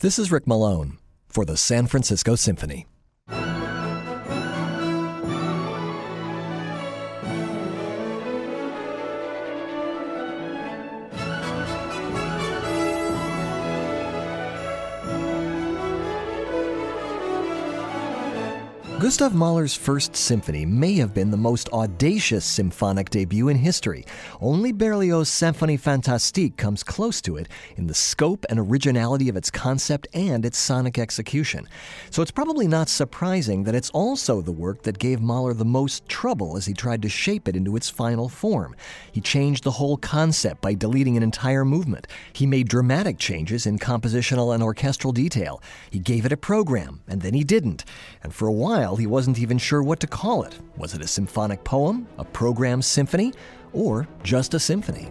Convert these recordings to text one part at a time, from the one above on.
This is Rick Malone for the San Francisco Symphony. Gustav Mahler's First Symphony may have been the most audacious symphonic debut in history. Only Berlioz's Symphonie Fantastique comes close to it in the scope and originality of its concept and its sonic execution. So it's probably not surprising that it's also the work that gave Mahler the most trouble as he tried to shape it into its final form. He changed the whole concept by deleting an entire movement. He made dramatic changes in compositional and orchestral detail. He gave it a program, and then he didn't. And for a while, he wasn't even sure what to call it. Was it a symphonic poem, a programmed symphony, or just a symphony?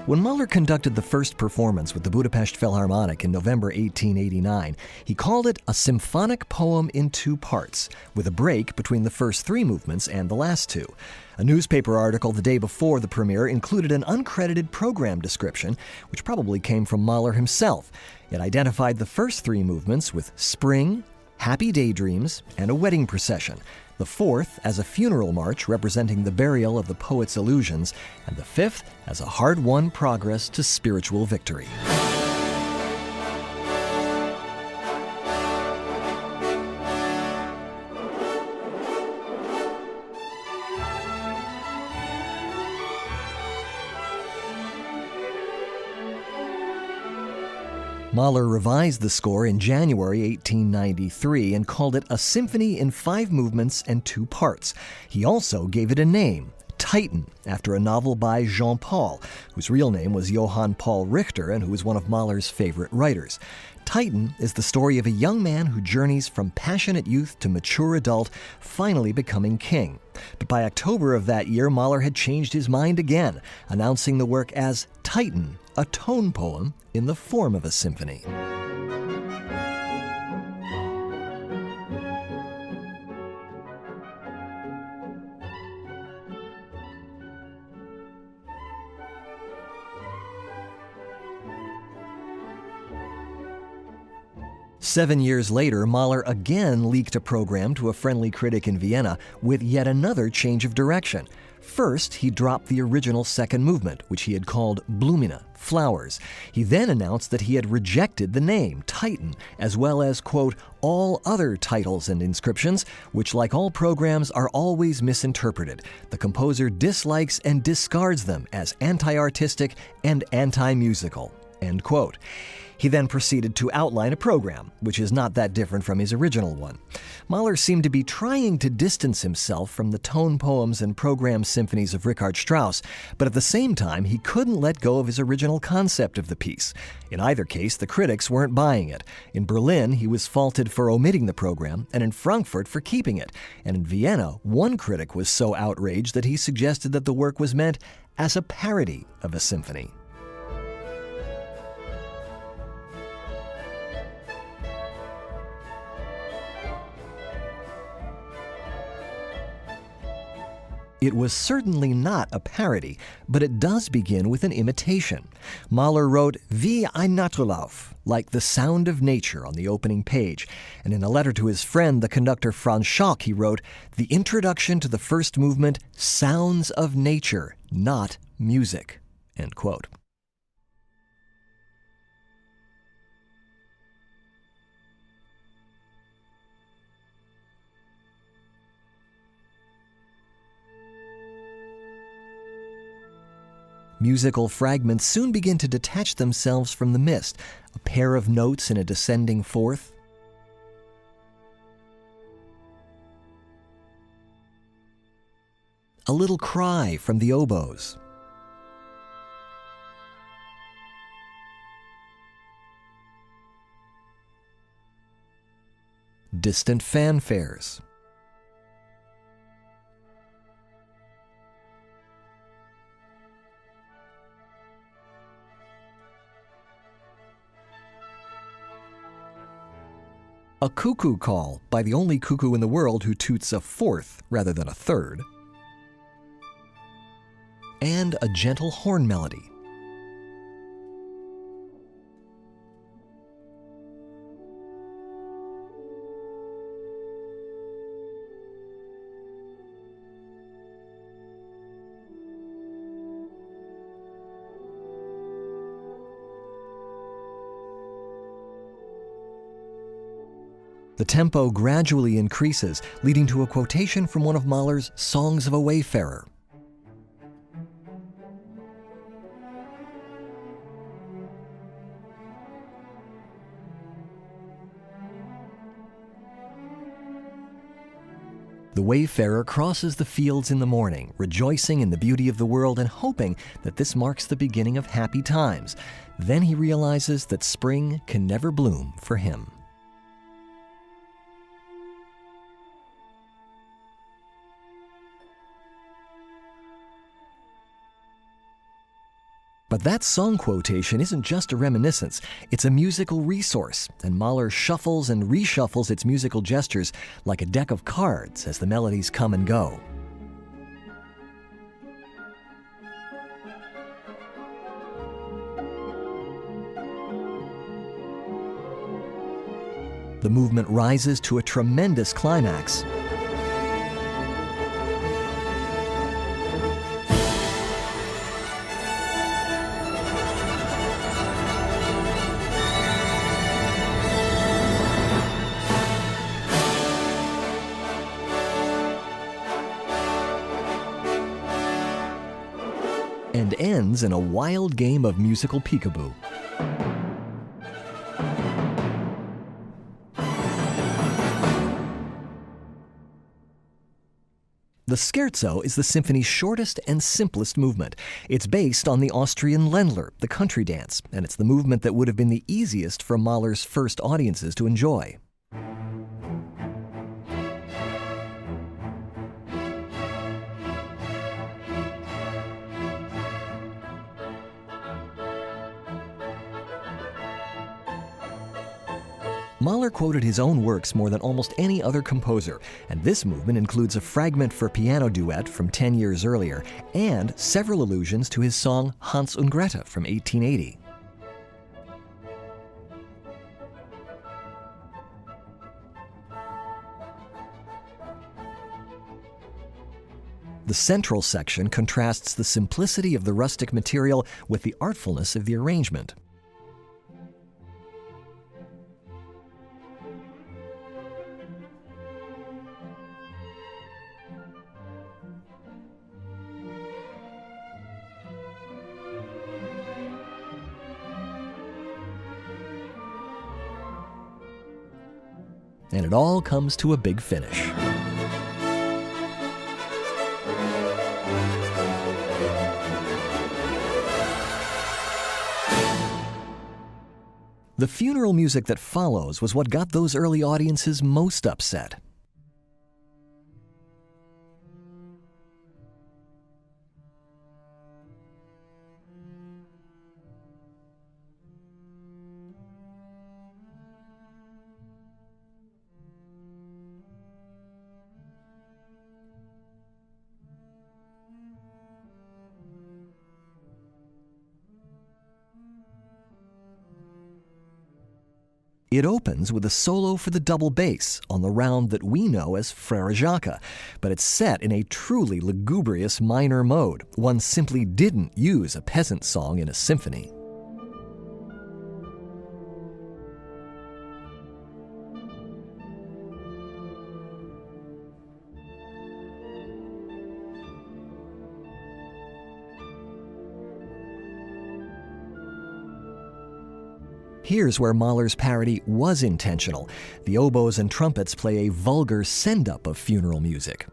When Mahler conducted the first performance with the Budapest Philharmonic in November 1889, he called it a symphonic poem in two parts, with a break between the first three movements and the last two. A newspaper article the day before the premiere included an uncredited program description, which probably came from Mahler himself. It identified the first three movements with Spring, Happy Daydreams, and a wedding procession. The fourth as a funeral march representing the burial of the poet's illusions, and the fifth as a hard-won progress to spiritual victory. Mahler revised the score in January 1893 and called it a symphony in 5 movements and 2 parts. He also gave it a name, Titan, after a novel by Jean Paul, whose real name was Johann Paul Richter and who was one of Mahler's favorite writers. Titan is the story of a young man who journeys from passionate youth to mature adult, finally becoming king. But by October of that year, Mahler had changed his mind again, announcing the work as Titan, a tone poem in the form of a symphony. Seven years later, Mahler again leaked a program to a friendly critic in Vienna with yet another change of direction. First, he dropped the original second movement, which he had called Blumina, Flowers. He then announced that he had rejected the name, Titan, as well as, quote, all other titles and inscriptions, which, like all programs, are always misinterpreted. The composer dislikes and discards them as anti-artistic and anti-musical, end quote. He then proceeded to outline a program, which is not that different from his original one. Mahler seemed to be trying to distance himself from the tone poems and program symphonies of Richard Strauss, but at the same time, he couldn't let go of his original concept of the piece. In either case, the critics weren't buying it. In Berlin, he was faulted for omitting the program, and in Frankfurt for keeping it. And in Vienna, one critic was so outraged that he suggested that the work was meant as a parody of a symphony. It was certainly not a parody, but it does begin with an imitation. Mahler wrote Wie ein Naturlauf, like the sound of nature on the opening page, and in a letter to his friend, the conductor Franz Schock, he wrote, the introduction to the first movement, sounds of nature, not music, end quote. Musical fragments soon begin to detach themselves from the mist, a pair of notes in a descending fourth. A little cry from the oboes. Distant fanfares. a cuckoo call by the only cuckoo in the world who toots a fourth rather than a third, and a gentle horn melody. The tempo gradually increases, leading to a quotation from one of Mahler's Songs of a Wayfarer. The wayfarer crosses the fields in the morning, rejoicing in the beauty of the world and hoping that this marks the beginning of happy times. Then he realizes that spring can never bloom for him. But that song quotation isn't just a reminiscence, it's a musical resource, and Mahler shuffles and reshuffles its musical gestures like a deck of cards as the melodies come and go. The movement rises to a tremendous climax. And ends in a wild game of musical peekaboo. The scherzo is the symphony's shortest and simplest movement. It's based on the Austrian Ländler, the country dance, and it's the movement that would have been the easiest for Mahler's first audiences to enjoy. Mahler quoted his own works more than almost any other composer, and this movement includes a fragment for piano duet from 10 years earlier, and several allusions to his song Hans und Grete from 1880. The central section contrasts the simplicity of the rustic material with the artfulness of the arrangement. And it all comes to a big finish. The funeral music that follows was what got those early audiences most upset. It opens with a solo for the double bass on the round that we know as Frère Jacques, but it's set in a truly lugubrious minor mode. One simply didn't use a peasant song in a symphony. Here's where Mahler's parody was intentional. The oboes and trumpets play a vulgar send-up of funeral music.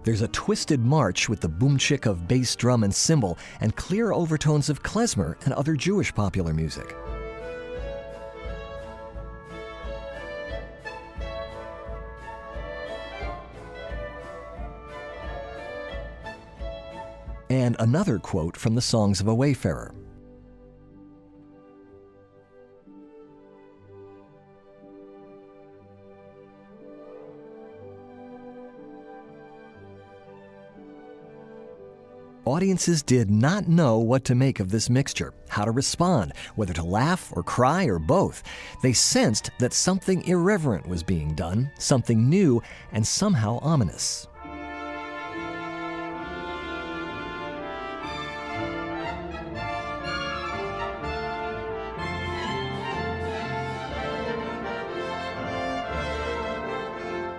There's a twisted march with the boomchik of bass drum and cymbal and clear overtones of klezmer and other Jewish popular music. And another quote from the Songs of a Wayfarer. Audiences did not know what to make of this mixture, how to respond, whether to laugh or cry or both. They sensed that something irreverent was being done, something new and somehow ominous.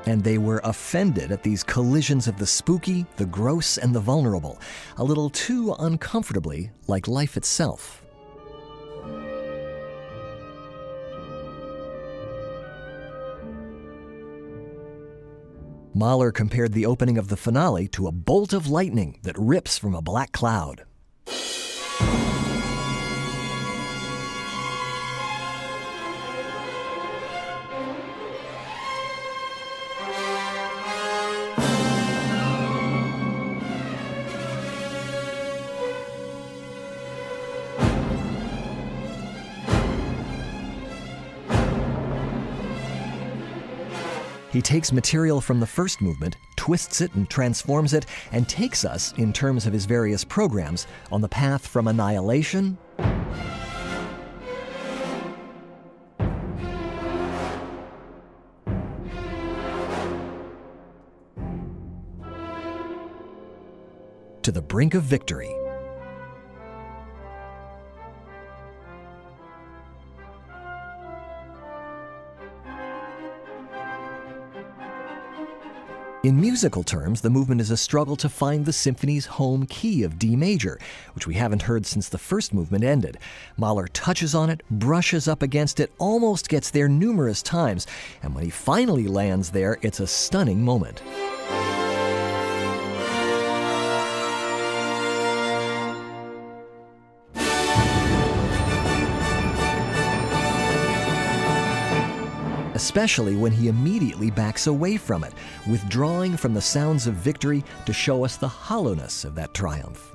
And they were offended at these collisions of the spooky, the gross, and the vulnerable, a little too uncomfortably like life itself. Mahler compared the opening of the finale to a bolt of lightning that rips from a black cloud. He takes material from the first movement, twists it and transforms it, and takes us, in terms of his various programs, on the path from annihilation to the brink of victory. In musical terms, the movement is a struggle to find the symphony's home key of D major, which we haven't heard since the first movement ended. Mahler touches on it, brushes up against it, almost gets there numerous times, and when he finally lands there, it's a stunning moment. Especially when he immediately backs away from it, withdrawing from the sounds of victory to show us the hollowness of that triumph.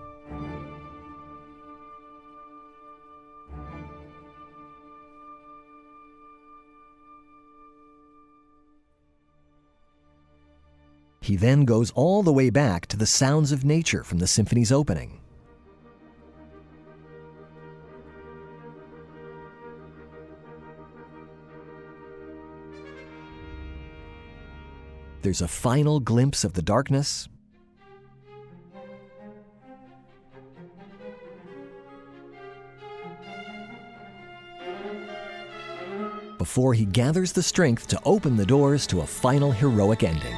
He then goes all the way back to the sounds of nature from the symphony's opening. There's a final glimpse of the darkness, before he gathers the strength to open the doors to a final heroic ending.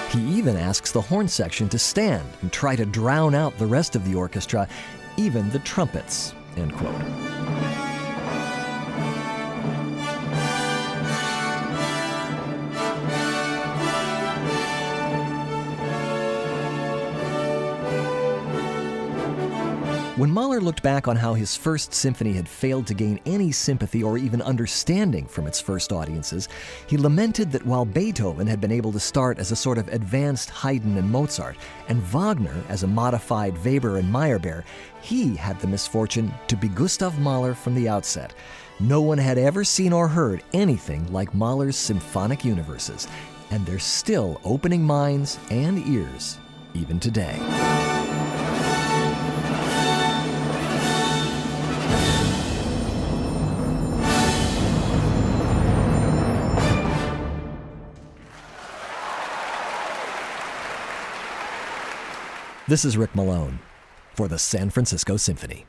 He even asks the horn section to stand and try to drown out the rest of the orchestra, even the trumpets, end quote. When Mahler looked back on how his first symphony had failed to gain any sympathy or even understanding from its first audiences, he lamented that while Beethoven had been able to start as a sort of advanced Haydn and Mozart, and Wagner as a modified Weber and Meyerbeer, he had the misfortune to be Gustav Mahler from the outset. No one had ever seen or heard anything like Mahler's symphonic universes, and they're still opening minds and ears even today. This is Rick Malone for the San Francisco Symphony.